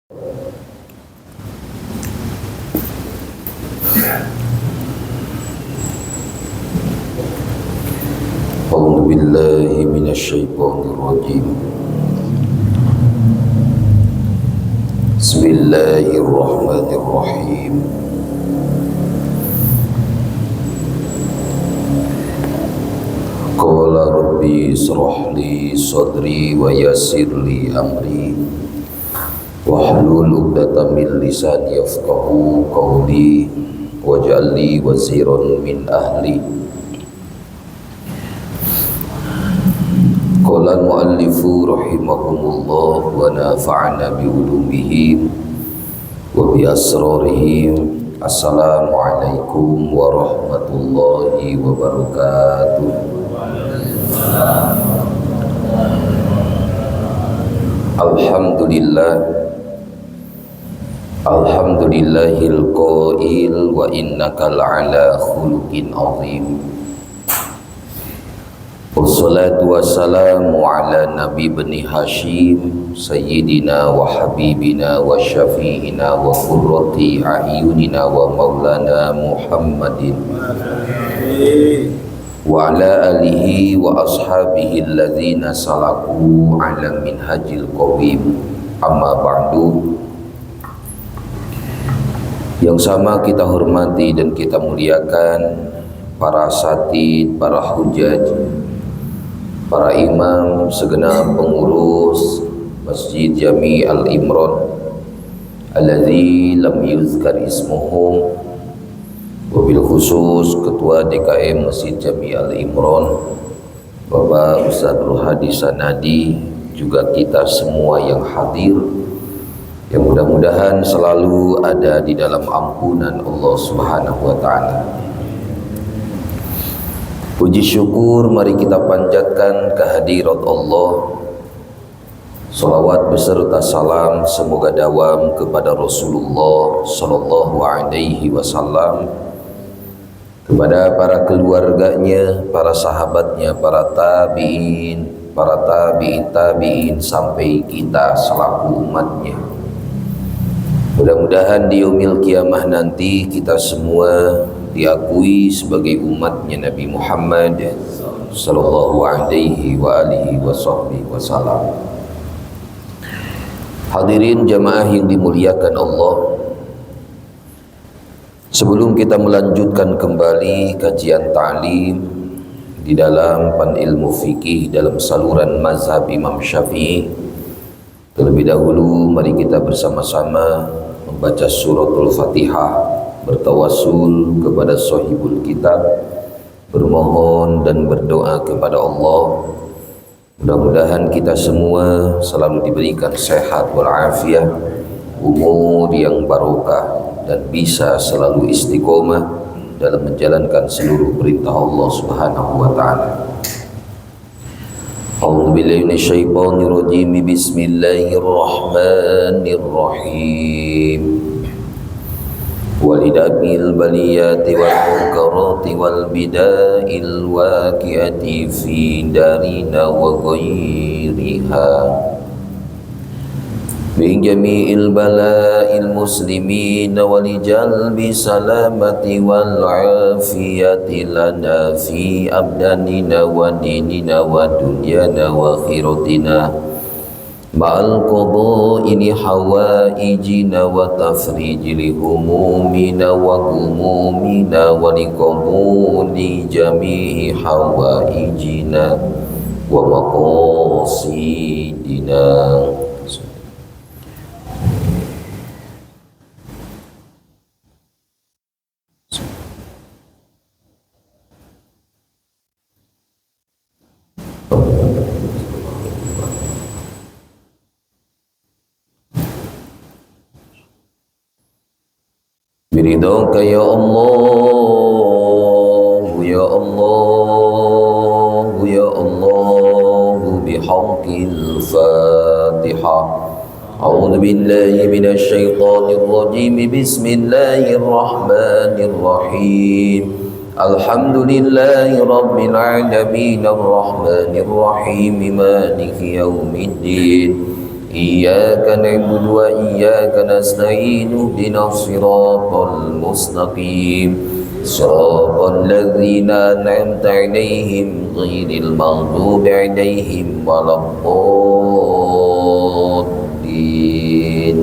A'udzu billahi minasyaitonir rajim. Bismillahirrahmanirrahim. Qala rabbi ishrah li sadri wa yassir li amri wahlul 'uqdatam min lisani yafqahu qawli waj'al li waziran min ahli. Qala al-muallifu rahimahumullah wa nafa'ana bi ulumihim wa bi asrarihim. Assalamualaikum warahmatullahi wabarakatuh. Alhamdulillahil qail wa innaka la'ala khuluqin 'azim. Wassalatu wassalamu ala Nabi bani Hashim Sayyidina wa Habibina wa Syafi'ina wa Qurrati a'yunina wa maulana Muhammadin wa ala alihi wa ashabihi alladhina salaku ala minhajil qawim. Amma ba'du. Yang sama kita hormati dan kita muliakan para asatid, para hujaj, para imam, segenap pengurus Masjid Jami' Al-Imran alladzi lam yuzkar ismuhum, wabil khusus Ketua DKM Masjid Jami' Al-Imran Bapak Ustaz Ruhadi Sanadi, juga kita semua yang hadir, yang mudah-mudahan selalu ada di dalam ampunan Allah Subhanahu wa ta'ala. Puji syukur mari kita panjatkan kehadirat Allah. Salawat beserta salam semoga dawam kepada Rasulullah sallallahu alaihi wasallam, kepada para keluarganya, para sahabatnya, para tabi'in, para tabi'in sampai kita selaku umatnya. Mudah-mudahan di yaumil kiamah nanti kita semua diakui sebagai umatnya Nabi Muhammad sallallahu alaihi wa alihi wasallam. Hadirin jamaah yang dimuliakan Allah, sebelum kita melanjutkan kembali kajian ta'lim di dalam Ilmu Fikih dalam saluran mazhab Imam Syafi'i, terlebih dahulu mari kita bersama-sama membaca suratul Fatihah, bertawassul kepada sahibul kitab, bermohon dan berdoa kepada Allah. Mudah-mudahan kita semua selalu diberikan sehat walafiat, umur yang barokah, dan bisa selalu istiqomah dalam menjalankan seluruh perintah Allah Subhanahu wa ta'ala. A'udzu billahi minasyaitonir rajim. Bismillahirrahmanirrahim. Walidamil baliyati wal munkarati wal bida'il waqi'ati fi darina wa ghairiha min jami'il bala'il muslimin wa li jalbi salamati wal afiyati lana fi abdanina wa dinina wa dunyana wa akhiratina ma'al qada'i li hawaijina wa tafriji li humumina wa gumumina wa li qabuli jami'i hawaijina wa maqasidina. Biridhaka ya Allah, ya Allah, ya Allah, bihaqqil Fatihah. A'udzu billahi minasy syaithanir rajim. Bismillahirrahmanirrahim. Alhamdulillahi rabbil alamin, arrahmanir rahim, maliki yaumiddin. Iyyaka na'budu wa iyyaka nasta'in ihdinas siratal mustaqim siratal ladzina an'amta 'alaihim ghairil maghdubi 'alaihim waladdallin.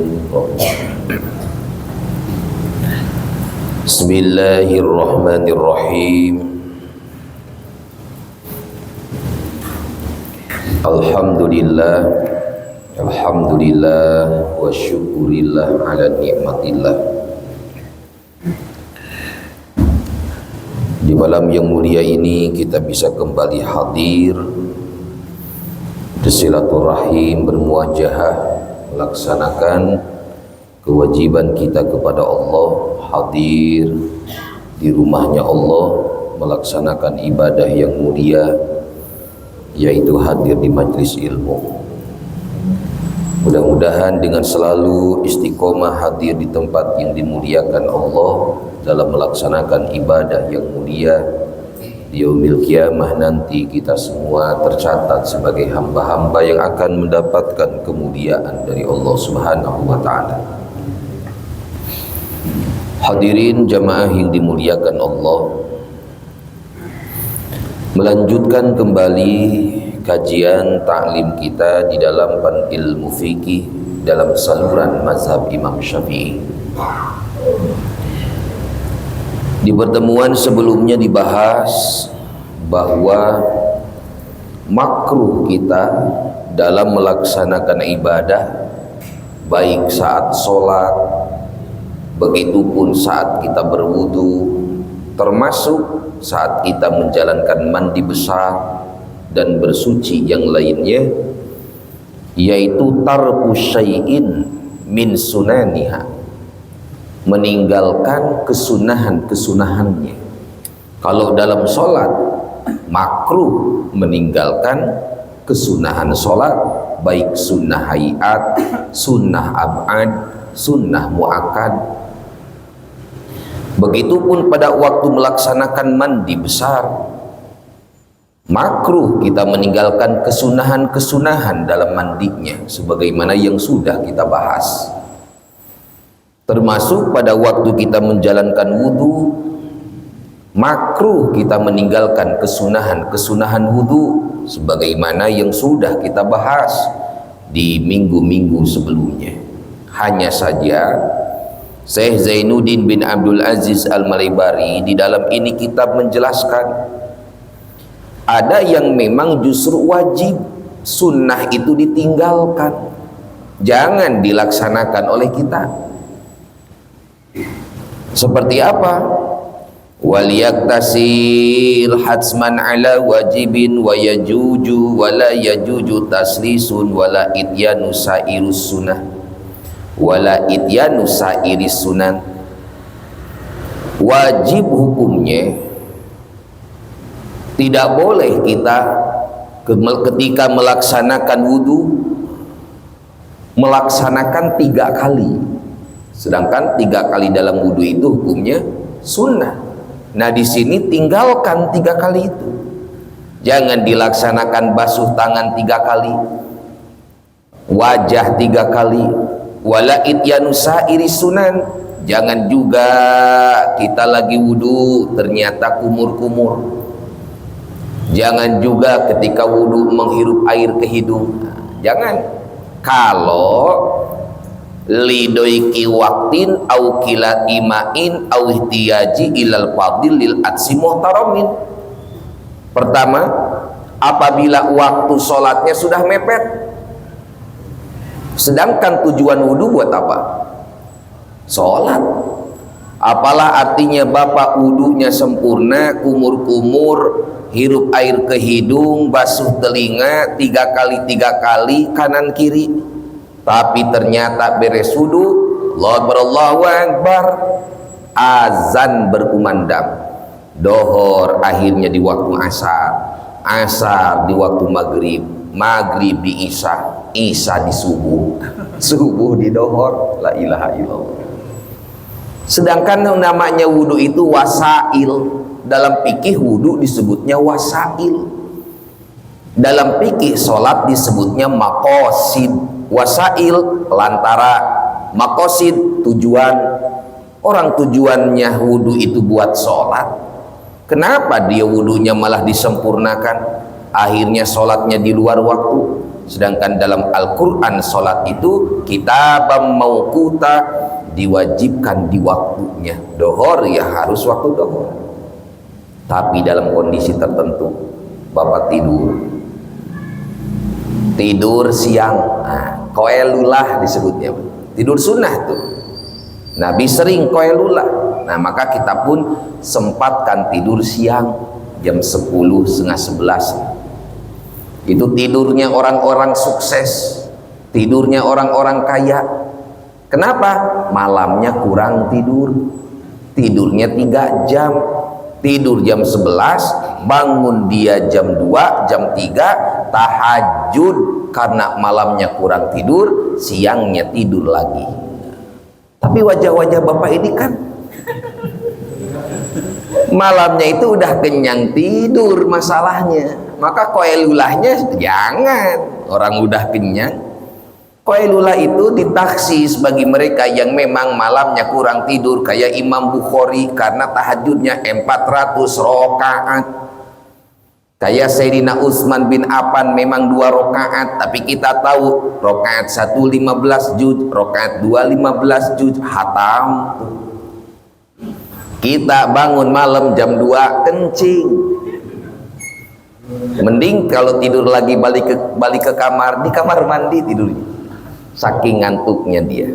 Bismillahirrahmanirrahim. Alhamdulillah wa syukurillah ala nikmatillah. Di malam yang mulia ini kita bisa kembali hadir bersilaturahim, bermuajahah, melaksanakan kewajiban kita kepada Allah, hadir di rumahnya Allah, melaksanakan ibadah yang mulia, yaitu hadir di majlis ilmu. Mudah-mudahan dengan selalu istiqomah hadir di tempat yang dimuliakan Allah dalam melaksanakan ibadah yang mulia, di yaumil qiyamah nanti kita semua tercatat sebagai hamba-hamba yang akan mendapatkan kemuliaan dari Allah Subhanahu wa taala. Hadirin jamaah yang dimuliakan Allah, melanjutkan kembali kajian taklim kita di dalam ilmu fikih dalam saluran mazhab Imam Syafi'i. Di pertemuan sebelumnya dibahas bahwa makruh kita dalam melaksanakan ibadah, baik saat sholat, begitupun saat kita berwudu, termasuk saat kita menjalankan mandi besar dan bersuci yang lainnya, yaitu tarku syai'in min sunaniha, meninggalkan kesunahan-kesunahannya. Kalau dalam sholat makruh meninggalkan kesunahan sholat, baik sunnah hayat, sunnah ab'ad, sunnah mu'akkad. Begitupun pada waktu melaksanakan mandi besar, makruh kita meninggalkan kesunahan-kesunahan dalam mandinya, sebagaimana yang sudah kita bahas. Termasuk pada waktu kita menjalankan wudu, makruh kita meninggalkan kesunahan-kesunahan wudu, sebagaimana yang sudah kita bahas di minggu-minggu sebelumnya. Hanya saja Syekh Zainuddin bin Abdul Aziz Al-Malibari di dalam ini kitab menjelaskan, ada yang memang justru wajib sunnah itu ditinggalkan, jangan dilaksanakan oleh kita. Seperti apa? Waliyaktasir hatsman ala wajibin wa yajuju wala yajuju taslisun wala ityanu sairus sunnah wala ityanu sairis sunan. Wajib hukumnya tidak boleh kita ketika melaksanakan wudu melaksanakan 3 kali, sedangkan 3 kali dalam wudu itu hukumnya sunnah. Nah di sini tinggalkan 3 kali itu. Jangan dilaksanakan basuh tangan 3 kali, wajah 3 kali, wala ityanu sairis sunan. Jangan juga kita lagi wudu ternyata kumur-kumur. Jangan juga ketika wudu menghirup air ke hidung. Jangan. Kalau lidoiki waktin au kila imain au ihtiyaji ilal fadil lil atsi muhtaramin. Pertama, apabila waktu sholatnya sudah mepet, sedangkan tujuan wudu buat apa? Sholat. Apalah artinya bapak wudunya sempurna, kumur-kumur, hirup air ke hidung, basuh telinga 3 kali kanan kiri, tapi ternyata beres wudu, Allahu Akbar, azan berkumandang, dohor akhirnya di waktu asar, asar di waktu maghrib, maghrib di isya, isya di subuh, subuh di dohor, la ilaha illallah. Sedangkan yang namanya wudu itu wasail. Dalam fikih wudu disebutnya wasail. Dalam fikih sholat disebutnya maqasid. wasail lantara, makosid tujuan. Orang tujuannya wudhu itu buat sholat, kenapa dia wudhunya malah disempurnakan, akhirnya sholatnya di luar waktu. Sedangkan dalam Al-Quran sholat itu kitabam mauquta, diwajibkan di waktunya. Dohor ya harus waktu dohor, tapi dalam kondisi tertentu. Bapak tidur siang, koelulah disebutnya, tidur sunnah tuh. Nabi sering koelulah. Nah maka kita pun sempatkan tidur siang jam 10, setengah 11. Itu tidurnya orang-orang sukses, tidurnya orang-orang kaya. Kenapa? Malamnya kurang tidur, tidurnya 3 jam, tidur jam 11, bangun dia jam 2, jam 3, tahajud karena malamnya kurang tidur, siangnya tidur lagi. Tapi wajah-wajah bapak ini kan malamnya itu udah kenyang tidur masalahnya, maka koelulahnya jangan. Orang udah kenyang, koelulah itu ditaksis bagi mereka yang memang malamnya kurang tidur, kayak Imam Bukhari karena tahajudnya 400 rakaat. Kayak Sayyidina Utsman bin Affan memang 2 rakaat, tapi kita tahu rakaat 1 15 juz, rakaat 2 15 juz, hatam. Kita bangun malam jam 2 kencing. Mending kalau tidur lagi balik ke kamar, di kamar mandi tidurnya. Saking ngantuknya dia.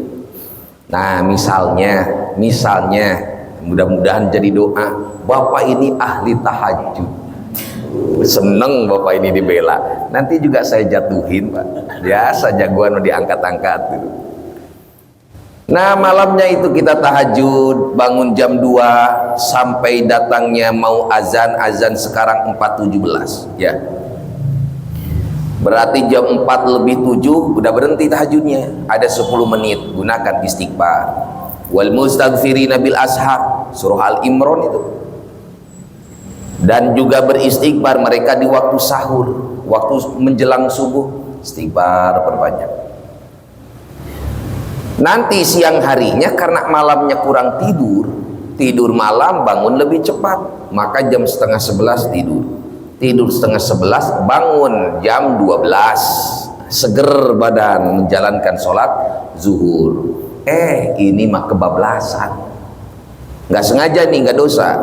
Nah, misalnya mudah-mudahan jadi doa, bapak ini ahli tahajud. Seneng bapak ini dibela, nanti juga saya jatuhin pak, biasa jagoan diangkat-angkat gitu. Nah malamnya itu kita tahajud, bangun jam 2 sampai datangnya mau azan sekarang 4.17 ya, berarti jam 4 lebih 7 udah berhenti tahajudnya, ada 10 menit, gunakan istighfar. Wal mustaghfirina bil ashar, surah Al-Imran itu. Dan juga beristighfar mereka di waktu sahur, waktu menjelang subuh, istighfar perbanyak. Nanti siang harinya karena malamnya kurang tidur malam bangun lebih cepat, maka jam setengah 11 tidur setengah 11, bangun jam 12, seger badan menjalankan sholat zuhur. Ini mah kebablasan, nggak sengaja nih, nggak dosa.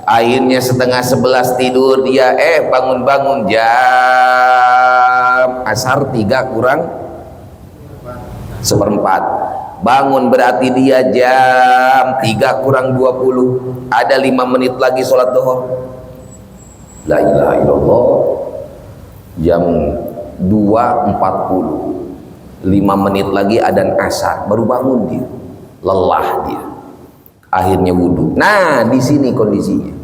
Akhirnya setengah 11 tidur dia, bangun-bangun jam asar 3 kurang 1/4. Bangun berarti dia jam 3 kurang 20, ada 5 menit lagi sholat duhur. La ilaha illallah. Jam 2.40, 5 menit lagi adzan asar, baru bangun dia, lelah dia. Akhirnya wudhu. Nah di sini kondisinya,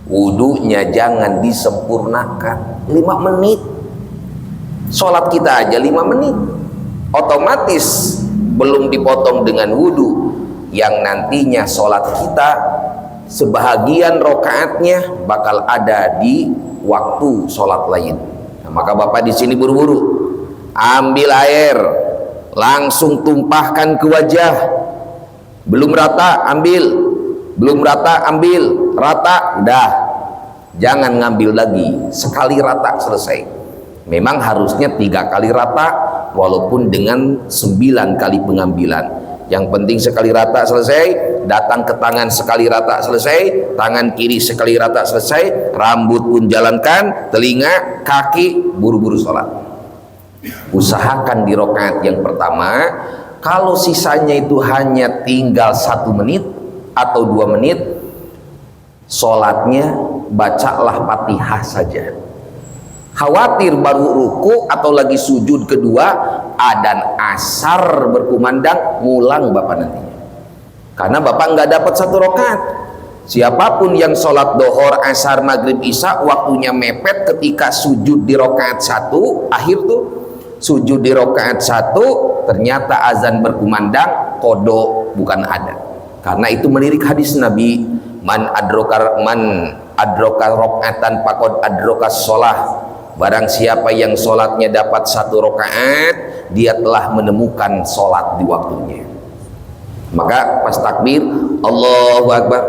wudhunya jangan disempurnakan 5 menit. Sholat kita aja 5 menit, otomatis belum dipotong dengan wudhu, yang nantinya sholat kita sebahagian rokaatnya bakal ada di waktu sholat lain. Nah, maka bapak di sini buru-buru ambil air, langsung tumpahkan ke wajah. Belum rata ambil, belum rata ambil, rata udah, jangan ngambil lagi, sekali rata selesai. Memang harusnya 3 kali rata, walaupun dengan 9 kali pengambilan. Yang penting sekali rata selesai, datang ke tangan sekali rata selesai, tangan kiri sekali rata selesai, rambut pun jalankan, telinga, kaki, buru-buru sholat. Usahakan di rakaat yang pertama, kalau sisanya itu hanya tinggal 1 menit atau 2 menit, sholatnya bacalah Fatihah saja. Khawatir baru ruku atau lagi sujud kedua, adzan asar berkumandang, ngulang bapak nantinya. Karena bapak nggak dapat 1 rakaat. Siapapun yang sholat dohor, asar, maghrib, isya, waktunya mepet ketika sujud di rakaat 1, akhir tuh sujud di rakaat 1, ternyata azan berkumandang, kodok, bukan ada. Karena itu melirik hadis Nabi, man adroka rakaatan faqad adroka sholah. Barang siapa yang sholatnya dapat 1 rakaat, dia telah menemukan sholat di waktunya. Maka pas takbir Allahu Akbar,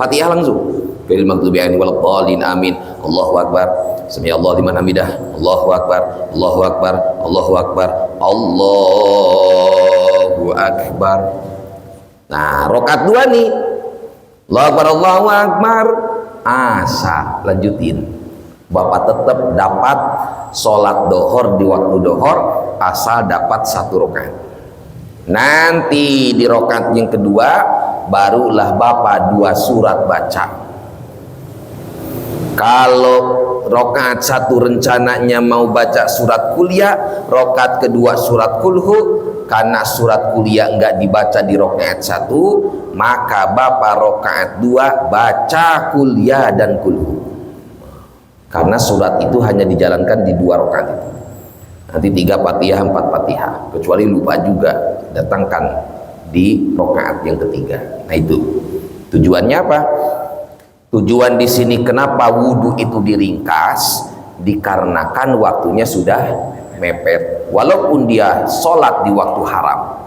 Fatihah langsung. Fil maghdubi alaihim waladdallin, amin. Allahu Akbar, sami'allahu liman hamidah, Allahu Akbar, Allahu Akbar, Allahu Akbar, Allahu Akbar. Nah, rakaat 2 nih. Allahu Akbar, Allahu Akbar. Asa, lanjutin. Bapak tetap dapat sholat dohor di waktu dohor asal dapat 1 rakaat. Nanti di rakaat yang kedua barulah Bapak 2 surat baca. Kalau rakaat 1 rencananya mau baca surat kuliah, rakaat kedua surat kulhu. Karena surat kuliah enggak dibaca di rakaat 1, maka Bapak rakaat 2 baca kuliah dan kulhu. Karena surat itu hanya dijalankan di 2 rakaat itu. Nanti 3 Fatihah, 4 Fatihah. Kecuali lupa juga, datangkan di rakaat yang ketiga. Nah itu tujuannya apa? Tujuan di sini kenapa wudhu itu diringkas? Dikarenakan waktunya sudah mepet. Walaupun dia sholat di waktu haram,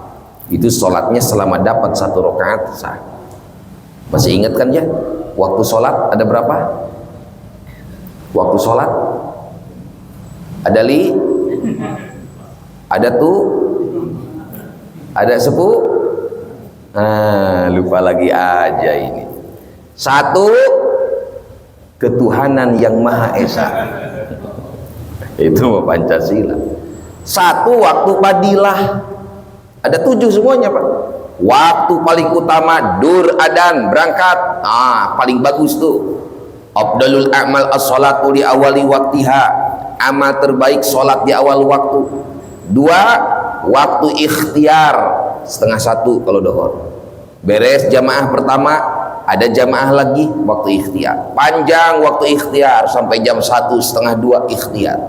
itu sholatnya selama dapat 1 rakaat sah. Masih ingat kan ya? Waktu sholat ada berapa? Waktu sholat ada ada tuh, ada 10. Lupa lagi aja ini. 1, ketuhanan yang Maha Esa. Itu Pancasila. 1, waktu fadilah. Ada 7 semuanya, Pak. Waktu paling utama dur adan berangkat. Paling bagus tuh. Afdalul a'mal as-salatu li awali waktiha. Amal terbaik sholat di awal waktu. 2, waktu ikhtiar setengah 1 kalau dohor. Beres jamaah pertama, ada jamaah lagi waktu ikhtiar. Panjang waktu ikhtiar sampai jam 1, setengah 2 ikhtiar.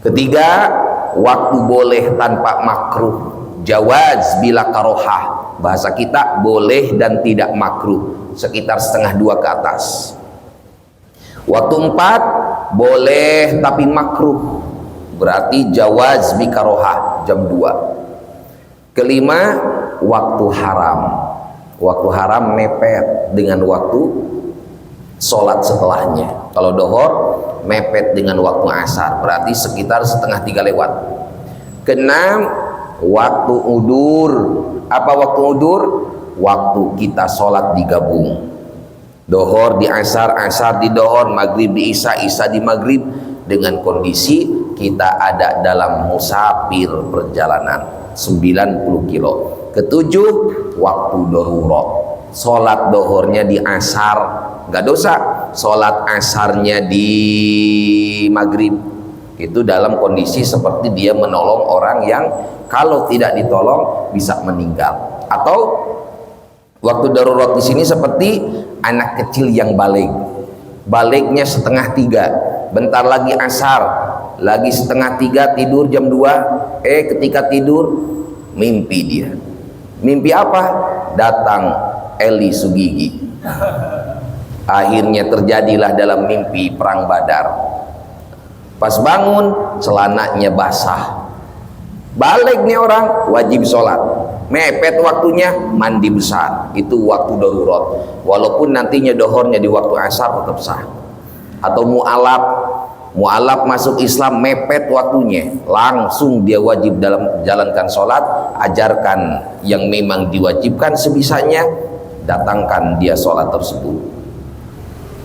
Ketiga, waktu boleh tanpa makruh. Jawaz bila karohah. Bahasa kita boleh dan tidak makruh. Sekitar setengah 2 ke atas. Waktu 4 boleh tapi makruh, berarti jawaz bikarohah jam 2. Kelima, waktu haram. Waktu haram mepet dengan waktu sholat setelahnya. Kalau dohor mepet dengan waktu asar, berarti sekitar setengah 3 lewat. Keenam, waktu udur. Apa waktu udur? Waktu kita sholat digabung. Dohor di asar, asar di dohor, maghrib di isya, isya di maghrib, dengan kondisi kita ada dalam musafir perjalanan 90 kilo. Ketujuh, waktu darurat. Sholat dohornya di asar, nggak dosa. Sholat asarnya di maghrib. Itu dalam kondisi seperti dia menolong orang yang kalau tidak ditolong bisa meninggal. Atau waktu darurat di sini seperti anak kecil yang balik. Baliknya setengah 3, bentar lagi asar, lagi setengah 3 tidur jam 2. Ketika tidur mimpi dia. Mimpi apa? Datang Eli Sugigi. Akhirnya terjadilah dalam mimpi perang Badar. Pas bangun celananya basah. Balik nih orang, wajib sholat. Mepet waktunya, mandi besar. Itu waktu darurat. Walaupun nantinya dohornya di waktu asar tetap sah. Atau mu'alaf masuk Islam mepet waktunya, langsung dia wajib dalam jalankan sholat. Ajarkan yang memang diwajibkan sebisanya, datangkan dia sholat tersebut.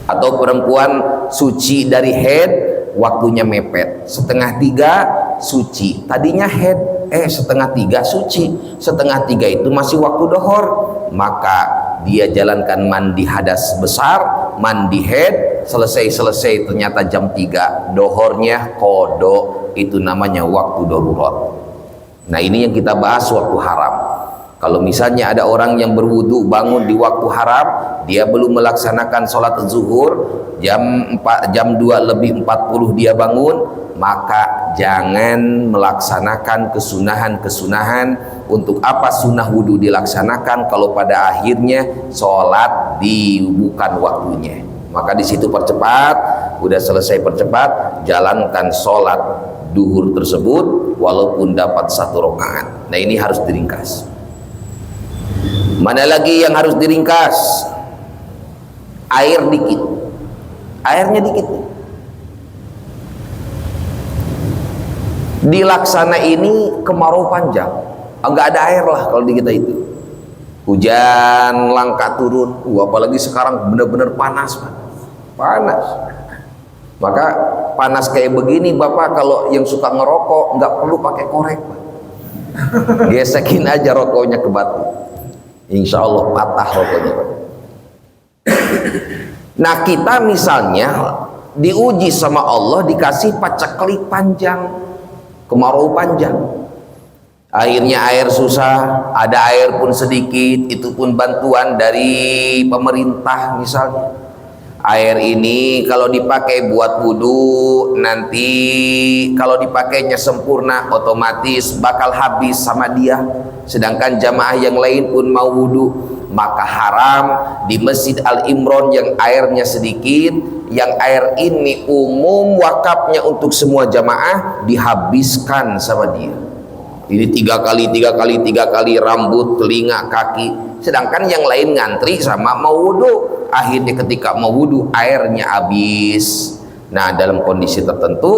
Atau perempuan suci dari haid, waktunya mepet, setengah 3 suci, tadinya haid, setengah 3 suci, setengah 3 itu masih waktu dohor, maka dia jalankan mandi hadas besar, mandi haid, selesai ternyata jam 3 dohornya kodok, itu namanya waktu darurat. Nah ini yang kita bahas waktu haram. Kalau misalnya ada orang yang berwudu bangun di waktu haram, dia belum melaksanakan sholat zuhur, jam 2 lebih 40 dia bangun, maka jangan melaksanakan kesunahan-kesunahan. Untuk apa sunnah wudu dilaksanakan kalau pada akhirnya sholat bukan waktunya? Maka di situ percepat, udah selesai percepat, jalankan sholat duhur tersebut walaupun dapat 1 rakaat. Nah ini harus diringkas. Mana lagi yang harus diringkas? Air dikit, airnya dikit. Dilaksana ini kemarau panjang, enggak ada air lah kalau di kita itu. Hujan langka turun, apalagi sekarang benar-benar panas, Pak. Panas. Maka panas kayak begini, Bapak kalau yang suka ngerokok nggak perlu pakai korek, Pak. Gesekin aja rokoknya ke batu, insya Allah patah rokoknya, Pak. Nah kita misalnya diuji sama Allah, dikasih paceklik panjang, kemarau panjang, akhirnya air susah, ada air pun sedikit, itu pun bantuan dari pemerintah misalnya. Air ini kalau dipakai buat wudhu, nanti kalau dipakainya sempurna otomatis bakal habis sama dia. Sedangkan jamaah yang lain pun mau wudhu, maka haram di Masjid Al-Imron yang airnya sedikit, yang air ini umum wakafnya untuk semua jamaah, dihabiskan sama dia. Ini 3 kali rambut, telinga, kaki. Sedangkan yang lain ngantri sama mau wudhu. Akhirnya ketika mau wudhu airnya habis. Nah dalam kondisi tertentu,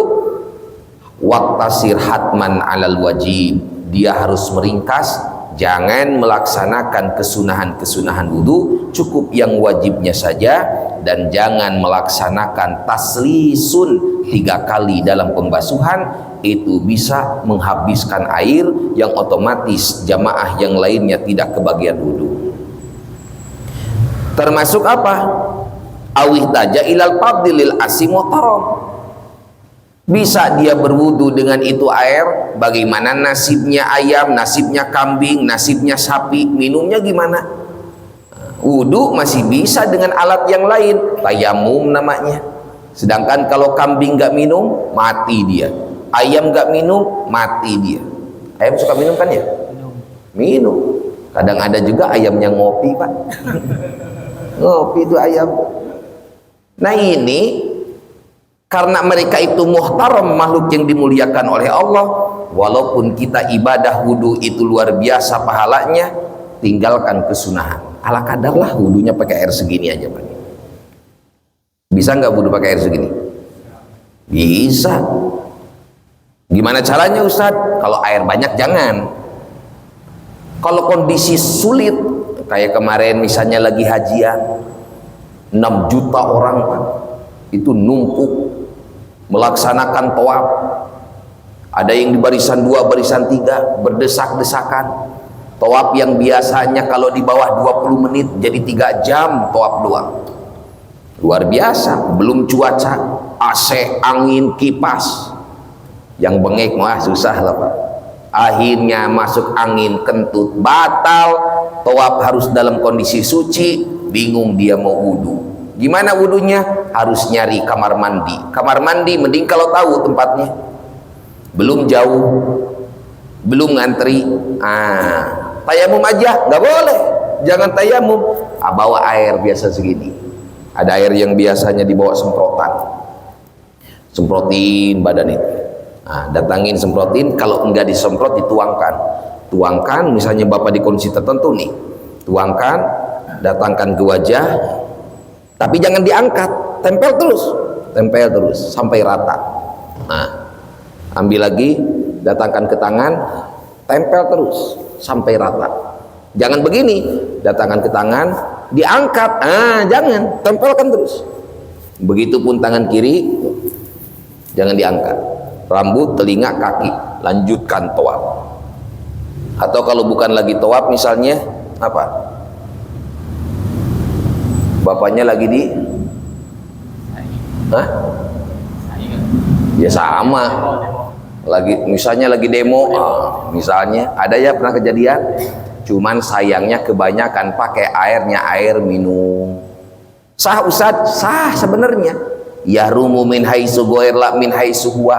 waqtasir hatman alal wajib, dia harus meringkas, jangan melaksanakan kesunahan-kesunahan wudhu, cukup yang wajibnya saja, dan jangan melaksanakan taslisun 3 kali dalam pembasuhan. Itu bisa menghabiskan air yang otomatis jamaah yang lainnya tidak kebagian wudhu. Termasuk apa? Awih taja ilal fadlil asim wa taram. Bisa dia berwudu dengan itu air. Bagaimana nasibnya ayam, nasibnya kambing, nasibnya sapi, minumnya gimana? Wudu masih bisa dengan alat yang lain, tayamum namanya. Sedangkan kalau kambing nggak minum, mati dia. Ayam nggak minum, mati dia. Ayam suka minum kan ya? Minum. Kadang ada juga ayamnya ngopi, Pak. Ngopi itu ayam. Nah ini karena mereka itu muhtaram, makhluk yang dimuliakan oleh Allah. Walaupun kita ibadah wudhu itu luar biasa pahalanya, tinggalkan kesunahan. Ala kadar lah wudhunya pakai air segini aja, Pak. Bisa nggak wudhu pakai air segini? Bisa. Gimana caranya, Ustadz? Kalau air banyak jangan. Kalau kondisi sulit kayak kemarin misalnya lagi hajian, 6 juta orang, Pak, itu numpuk melaksanakan tawaf. Ada yang di barisan 2, barisan 3 berdesak-desakan. Tawaf yang biasanya kalau di bawah 20 menit jadi 3 jam tawaf doang. Luar biasa. Belum cuaca, AC, angin, kipas. Yang bengek mah susah lah, Pak. Akhirnya masuk angin kentut, batal. Tawaf harus dalam kondisi suci, bingung dia mau wudhu. Gimana wudhunya? Harus nyari kamar mandi. Kamar mandi mending kalau tahu tempatnya. Belum jauh, belum ngantri. Tayamum aja nggak boleh. Jangan tayamum. Bawa air biasa segini. Ada air yang biasanya dibawa semprotan. Semprotin badan itu. Datangin semprotin. Kalau enggak disemprot dituangkan. Tuangkan, misalnya Bapak di kondisi tertentu nih, tuangkan, datangkan ke wajah, tapi jangan diangkat, tempel terus sampai rata. Nah, ambil lagi, datangkan ke tangan, tempel terus sampai rata. Jangan begini, datangkan ke tangan, diangkat, jangan, tempelkan terus. Begitupun tangan kiri, jangan diangkat. Rambut, telinga, kaki, lanjutkan tawaf. Atau kalau bukan lagi tawaf misalnya apa? Bapaknya lagi di ya sama. Lagi misalnya lagi demo, misalnya ada ya pernah kejadian. Cuman sayangnya kebanyakan pakai airnya air minum. Sah Ustaz, sah sebenarnya. Ya rumu min haitsu ghairla min haitsu huwa.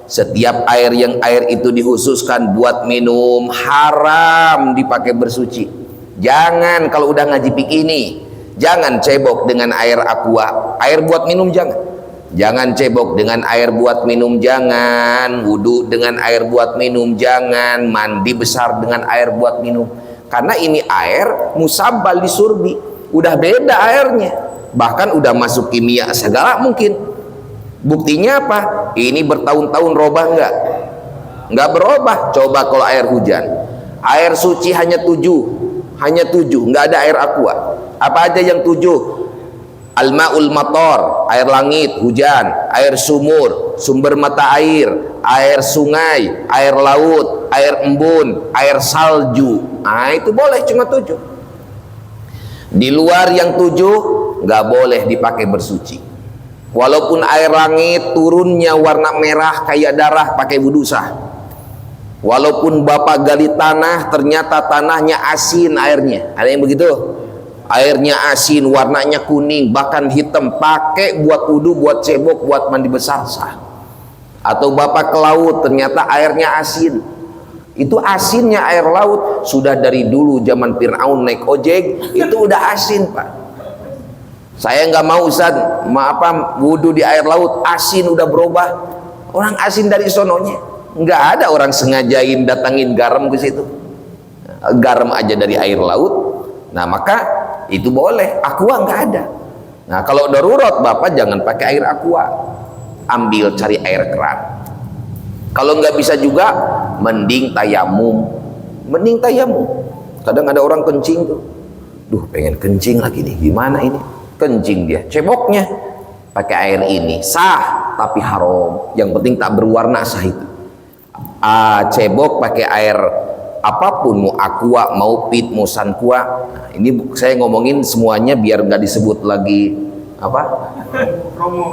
Setiap air yang air itu dikhususkan buat minum, haram dipakai bersuci. Jangan kalau udah ngaji fikih ini, jangan cebok dengan air aqua. Air buat minum jangan. Jangan cebok dengan air buat minum, jangan. Wudu dengan air buat minum, jangan. Mandi besar dengan air buat minum. Karena ini air musabbal di surbi, udah beda airnya, bahkan udah masuk kimia segala mungkin. Buktinya apa? Ini bertahun-tahun robah enggak? Enggak berubah. Coba kalau air hujan, air suci hanya 7, enggak ada air aqua. Apa aja yang 7? Al-ma'ul mator, air langit, hujan, air sumur, sumber mata air, air sungai, air laut, air embun, air salju. Nah, itu boleh cuma 7. Di luar yang 7 nggak boleh dipakai bersuci. Walaupun air langit turunnya warna merah kayak darah, pakai wudu sah. Walaupun bapak gali tanah ternyata tanahnya asin airnya, ada yang begitu? Airnya asin, warnanya kuning, bahkan hitam, pakai buat wudu, buat cebok, buat mandi besar sah. Atau bapak ke laut ternyata airnya asin, itu asinnya air laut sudah dari dulu zaman Fir'aun naik ojek itu udah asin pak. Saya nggak mau Ustaz, wudu di air laut asin udah berubah. Orang asin dari sononya, nggak ada orang sengajain datangin garam ke situ, garam aja dari air laut. Nah maka itu boleh, aqua nggak ada. Nah kalau darurat bapak jangan pakai air aqua, ambil cari air keran. Kalau nggak bisa juga mending tayamum. Kadang ada orang kencing tuh, duh pengen kencing lagi nih, gimana ini? Kencing dia, ceboknya pakai air ini sah tapi haram. Yang penting tak berwarna sah itu. Cebok pakai air apapun, mau aqua, mau pit, mau sanqua. Nah, ini saya ngomongin semuanya biar nggak disebut lagi apa?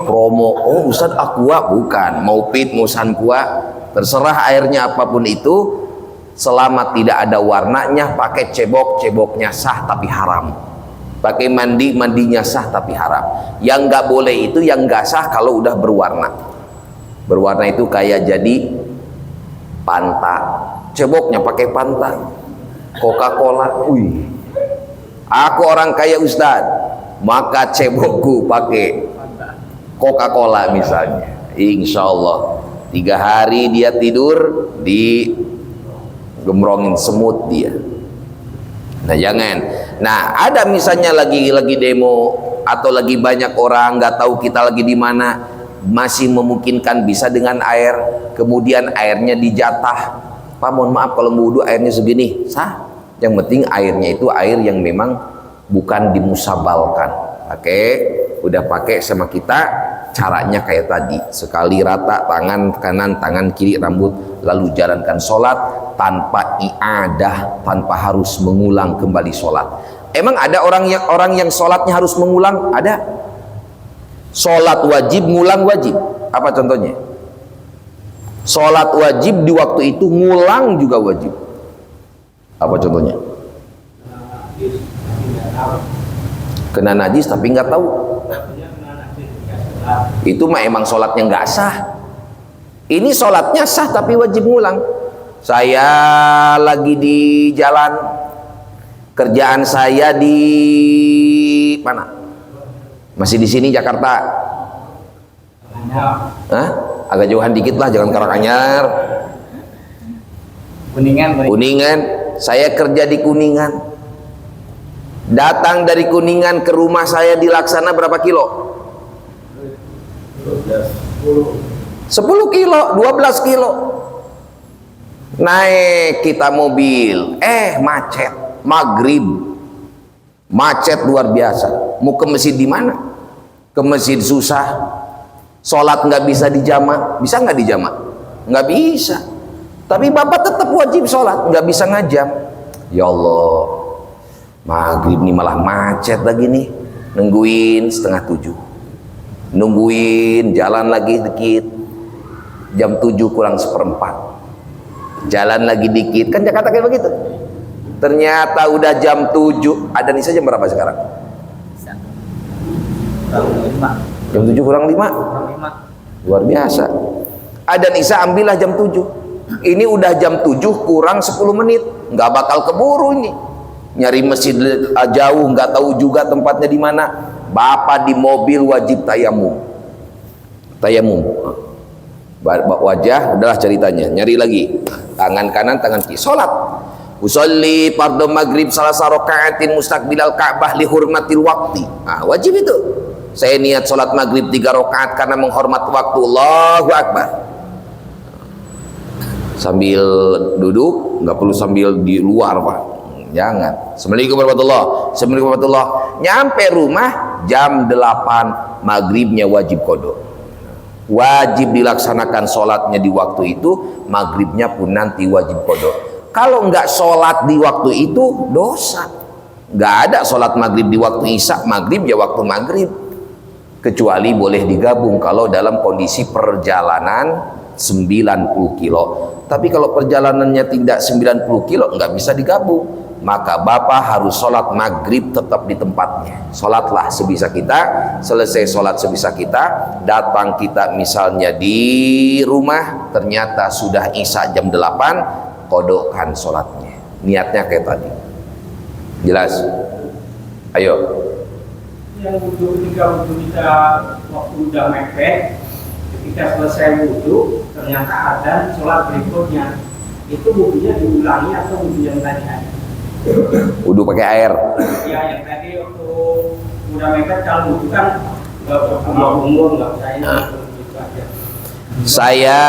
Promo. Oh Ustaz aqua, bukan. Mau pit, mau sanqua, terserah airnya apapun itu, selama tidak ada warnanya pakai cebok, ceboknya sah tapi haram. Pakai mandi, mandinya sah tapi haram. Yang nggak boleh itu yang nggak sah kalau udah berwarna. Berwarna itu kayak jadi Fanta, ceboknya pakai Fanta, Coca-Cola. Wih, aku orang kaya Ustaz, maka cebokku pakai Coca-Cola misalnya. Insya Allah 3 hari dia tidur di gemrongin semut dia. Nah jangan. Nah ada misalnya lagi demo atau lagi banyak orang nggak tahu kita lagi di mana, masih memungkinkan bisa dengan air, kemudian airnya dijatah. Pak mohon maaf kalau mau wudu airnya segini, sah. Yang penting airnya itu air yang memang bukan dimusabalkan. Udah pakai sama kita, caranya kayak tadi, sekali rata tangan kanan tangan kiri rambut, lalu jalankan sholat tanpa i'adah, tanpa harus mengulang kembali sholat. Emang ada orang yang sholatnya harus mengulang? Ada. Sholat wajib, ngulang wajib. Apa contohnya? Sholat wajib di waktu itu, ngulang juga wajib. Apa contohnya? Kena najis tapi nggak tahu. Itu mah emang sholatnya nggak sah. Ini sholatnya sah tapi wajib ngulang. Saya lagi di jalan, kerjaan saya di mana? Masih di sini Jakarta. Hah? Agak jauhan dikit lah, jangan Karanganyar. Kuningan. Saya kerja di Kuningan. Datang dari Kuningan ke rumah saya di Laksana berapa kilo? 10 kilo, 12 kilo. Naik kita mobil, macet, maghrib, macet luar biasa. Mau ke masjid di mana? Ke masjid susah. Sholat nggak bisa dijamak, bisa nggak dijamak? Nggak bisa. Tapi bapak tetap wajib sholat, nggak bisa ngajam. Ya Allah, maghrib nih malah macet lagi nih, nungguin 6:30, nungguin jalan lagi dikit, jam 7 kurang 1/4. Jalan lagi dikit, kan Jakarta kayak begitu. Ternyata udah jam 7. Ada nih saja berapa sekarang? Jam 7 kurang 5. Luar biasa. Ada Nisa ambillah jam 7. Ini udah jam 7 kurang 10 menit. Nggak bakal keburu ini. Nyari masjid jauh, nggak tahu juga tempatnya di mana. Bapak di mobil wajib tayamum. tayamum. Wajah udahlah ceritanya, nyari lagi tangan kanan tangan kiri, sholat. Usolli fardhu maghrib salasa raka'atin mustaqbilal Ka'bah li hurmatil waqti. Wajib itu. Saya niat sholat maghrib 3 rakaat karena menghormat waktu. Allahu Akbar. Sambil duduk, nggak perlu sambil di luar, Pak. Jangan. Assalamualaikum warahmatullahi. Assalamualaikum warahmatullahi. Nyampe rumah jam 8 maghribnya wajib qada. Wajib dilaksanakan sholatnya di waktu itu, maghribnya pun nanti wajib qada. Kalau nggak sholat di waktu itu dosa. Nggak ada sholat maghrib di waktu isya, maghrib ya waktu maghrib. Kecuali boleh digabung kalau dalam kondisi perjalanan 90 kilo. Tapi kalau perjalanannya tidak 90 kilo nggak bisa digabung. Maka bapak harus sholat maghrib tetap di tempatnya. Sholatlah sebisa kita, selesai sholat sebisa kita, datang kita misalnya di rumah, ternyata sudah isya jam 8, kodokkan sholatnya. Niatnya kayak tadi. Jelas? Ayo. Yang wudhu ketika wudhu kita waktu udah mepet, ketika selesai wudhu, ternyata ada sholat berikutnya. Itu wudhunya diulangi atau wudhu yang tadi ada? Wudhu pakai air. Ya, yang tadi waktu udah mepet, kalau wudhu kan nggak berumur, nggak usah ini, gitu aja. Saya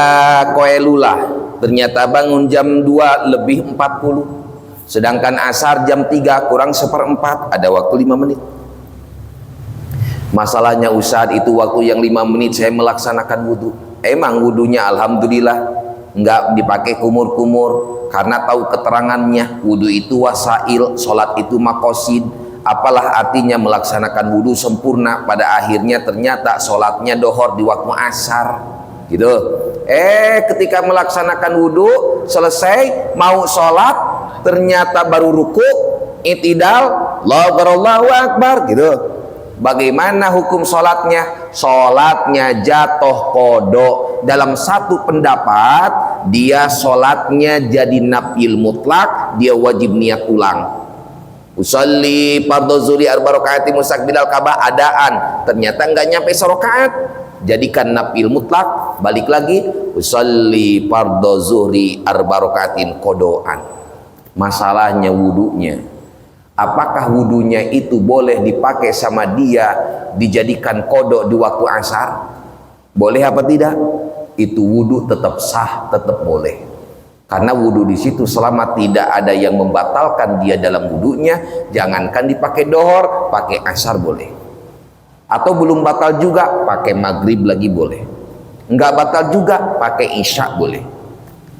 koelula, ternyata bangun jam 2 lebih 40. Sedangkan asar jam 3 kurang 1/4, ada waktu 5 menit. Masalahnya Ustadz, itu waktu yang 5 menit saya melaksanakan wudhu. Emang wudhunya alhamdulillah nggak dipakai kumur-kumur, karena tahu keterangannya wudhu itu wasail, sholat itu makosid. Apalah artinya melaksanakan wudhu sempurna, pada akhirnya ternyata sholatnya dohor di waktu asar gitu. Ketika melaksanakan wudhu selesai mau sholat, ternyata baru ruku, itidal, Allahu Akbar gitu. Bagaimana hukum sholatnya? Sholatnya jatuh qada. Dalam satu pendapat, dia sholatnya jadi nafil mutlak, dia wajib niat ulang. Usolli fardhu zuhri 4 rakaat mustaqbilal Ka'bah, adaan, ternyata nggak nyampe 1 rakaat, jadikan nafil mutlak, balik lagi usolli fardhu zuhri 4 rakaatin qadaan. Masalahnya wudunya. Apakah wudunya itu boleh dipakai sama dia dijadikan kodok di waktu asar? Boleh apa tidak? Itu wudu tetap sah, tetap boleh. Karena wudu di situ selama tidak ada yang membatalkan dia dalam wudunya, jangankan dipakai dohor, pakai asar boleh. Atau belum batal juga, pakai maghrib lagi boleh. Enggak batal juga, pakai isya boleh.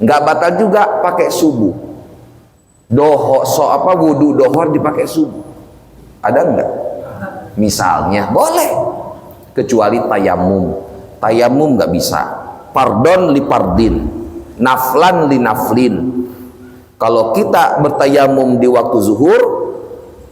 Enggak batal juga, pakai subuh. Wudu dohor dipakai subuh, ada enggak? Misalnya boleh, kecuali tayamum nggak bisa. Pardon li pardin, naflan li naflin. Kalau kita bertayamum di waktu zuhur,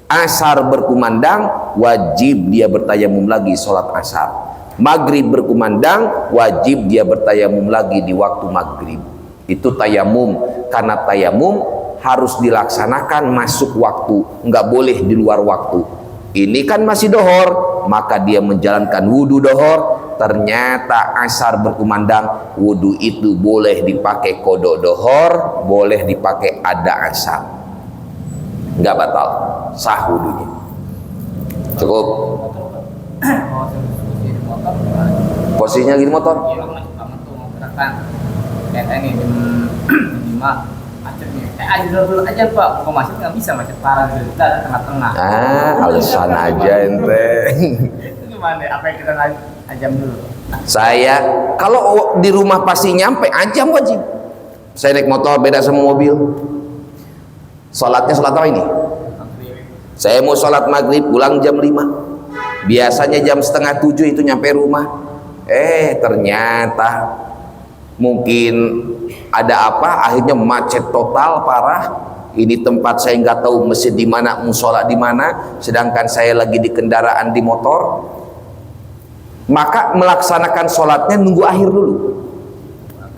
asar berkumandang, wajib dia bertayamum lagi sholat asar. Maghrib berkumandang, wajib dia bertayamum lagi di waktu maghrib. Itu tayamum. Karena tayamum harus dilaksanakan masuk waktu, nggak boleh di luar waktu. Ini kan masih dohor, maka dia menjalankan wudhu dohor. Ternyata asar berkumandang, wudhu itu boleh dipakai kodok dohor, boleh dipakai ada asar, nggak batal, sah wudhunya. Cukup. Posisinya gini motor. Kayak ini jam 5 macetnya. Dulu aja Pak, buka macet nggak bisa, macet parah gitu, kita tengah-tengah. Alasan aja ente. Itu gimana? Apa yang kita ajam dulu? Saya kalau di rumah pasti nyampe ajam wajib. Saya naik motor beda sama mobil. Sholatnya sholat apa ini? Saya mau sholat maghrib pulang jam 5. Biasanya jam 6:30 itu nyampe rumah. Ternyata mungkin ada apa, akhirnya macet total parah. Ini tempat saya nggak tahu masjid di mana, musola di mana, sedangkan saya lagi di kendaraan di motor. Maka melaksanakan sholatnya nunggu akhir dulu.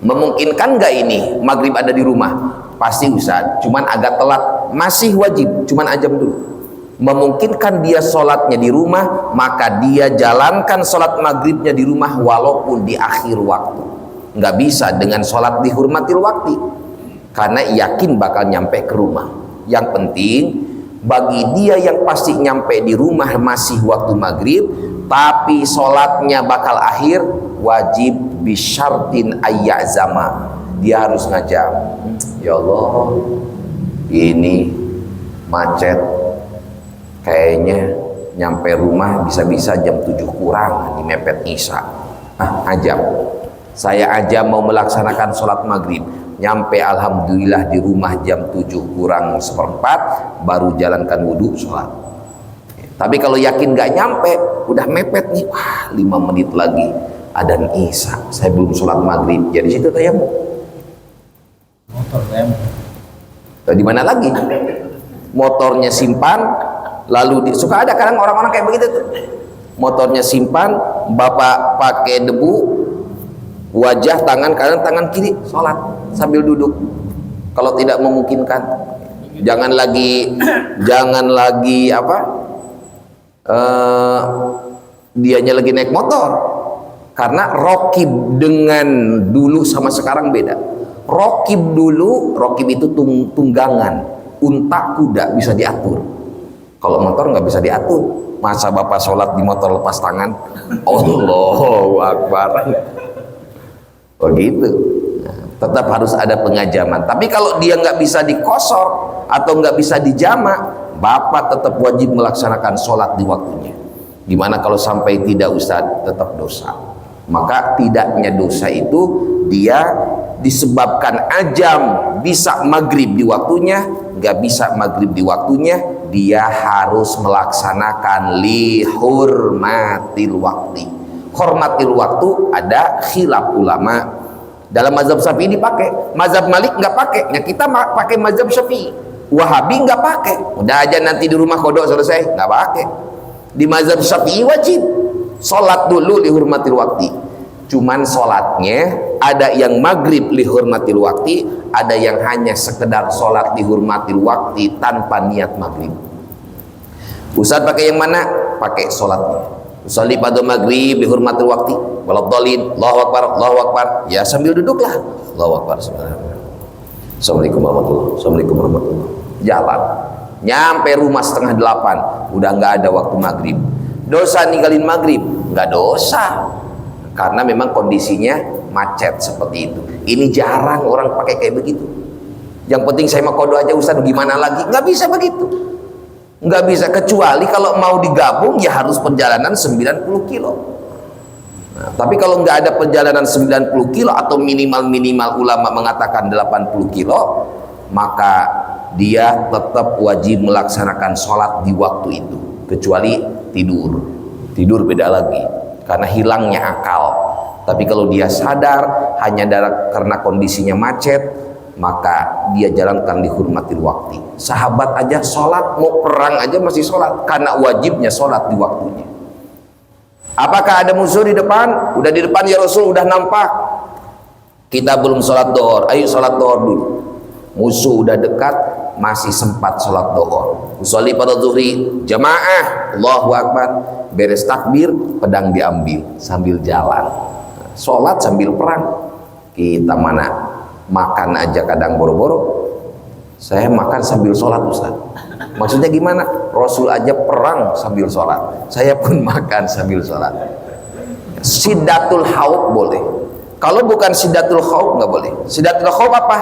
Memungkinkan nggak ini maghrib ada di rumah? Pasti Ustaz, cuman agak telat, masih wajib, cuman ajam dulu. memungkinkan dia sholatnya di rumah, maka dia jalankan sholat maghribnya di rumah walaupun di akhir waktu. Nggak bisa dengan sholat dihurmatil waktu, karena yakin bakal nyampe ke rumah. Yang penting bagi dia yang pasti nyampe di rumah masih waktu maghrib, tapi sholatnya bakal akhir, wajib bisyartin ayyazama, dia harus ngajak, ya Allah ini macet, kayaknya nyampe rumah bisa-bisa jam 7 kurang, ini mepet isya. Ajam, saya aja mau melaksanakan sholat maghrib, nyampe alhamdulillah di rumah jam 7 kurang seperempat, baru jalankan wudhu sholat. Tapi kalau yakin gak nyampe, udah mepet nih, 5 menit lagi adzan isya, saya belum sholat maghrib, jadi situ tayamum. Motor tayamum. Di mana lagi? Motornya simpan, lalu suka ada kadang orang-orang kayak begitu tuh. Motornya simpan, bapak pakai debu, wajah, tangan kanan, tangan kiri, sholat sambil duduk. Kalau tidak memungkinkan, jangan lagi apa? Dianya lagi naik motor, karena rokib dengan dulu sama sekarang beda. Rokib dulu, rokib itu tunggangan, unta, kuda bisa diatur. Kalau motor nggak bisa diatur. Masa bapak sholat di motor lepas tangan? Allahu Akbar. Begitu. Tetap harus ada pengajaman. Tapi kalau dia nggak bisa dikosor atau nggak bisa dijama, bapak tetap wajib melaksanakan sholat di waktunya. Gimana kalau sampai tidak, Ustaz? Tetap dosa. Maka tidaknya dosa itu dia disebabkan ajam bisa maghrib di waktunya, nggak bisa maghrib di waktunya, dia harus melaksanakan lihurmatil waktu. Hormatil waktu ada khilaf ulama. Dalam mazhab Syafi'i dipakai, mazhab Malik nggak pakai. Ya kita pakai mazhab Syafi'i. Wahabi nggak pakai. Udah aja nanti di rumah kodok selesai, nggak pakai. Di mazhab Syafi'i wajib sholat dulu lihurmatil waktu. Cuman sholatnya ada yang maghrib lihurmatil waktu, ada yang hanya sekedar sholat lihurmatil waktu tanpa niat maghrib. Ustaz pakai yang mana? Pakai sholatnya. Usolli pada maghrib lihurmatil waktu, waladhdallin, Allahu Akbar, Allahu Akbar. Ya sambil duduklah, Allahu Akbar. Assalamualaikum warahmatullahi wabarakatuh. Assalamualaikum warahmatullahi wabarakatuh. Jalan. Nyampe rumah 7:30, udah nggak ada waktu maghrib. Dosa ninggalin maghrib? Nggak dosa. Karena memang kondisinya macet seperti itu. Ini jarang orang pakai kayak begitu. Yang penting saya mau kodo aja, Ustaz, gimana lagi? Nggak bisa begitu. Nggak bisa, kecuali kalau mau digabung ya harus perjalanan 90 kilo. Nah, tapi kalau nggak ada perjalanan 90 kilo atau minimal ulama mengatakan 80 kilo, maka dia tetap wajib melaksanakan sholat di waktu itu. Kecuali tidur beda lagi, karena hilangnya akal. Tapi kalau dia sadar hanya karena kondisinya macet, maka dia jalankan dihurmatil waktu. Sahabat aja sholat, mau perang aja masih sholat, karena wajibnya sholat di waktunya. Apakah ada musuh di depan? Udah di depan ya Rasul, udah nampak. Kita belum sholat dohor, ayo sholat dohor dulu. Musuh udah dekat, masih sempat sholat dohor. Usolli pada zuhri, jamaah, Allahu Akbar. Beres takbir, pedang diambil sambil jalan. Sholat sambil perang. Kita mana makan aja kadang boro-boro. Saya makan sambil sholat, Ustaz. Maksudnya gimana? Rasul aja perang sambil sholat, saya pun makan sambil sholat. Sidatul haub boleh. Kalau bukan sidatul haub nggak boleh. Sidatul haub apa?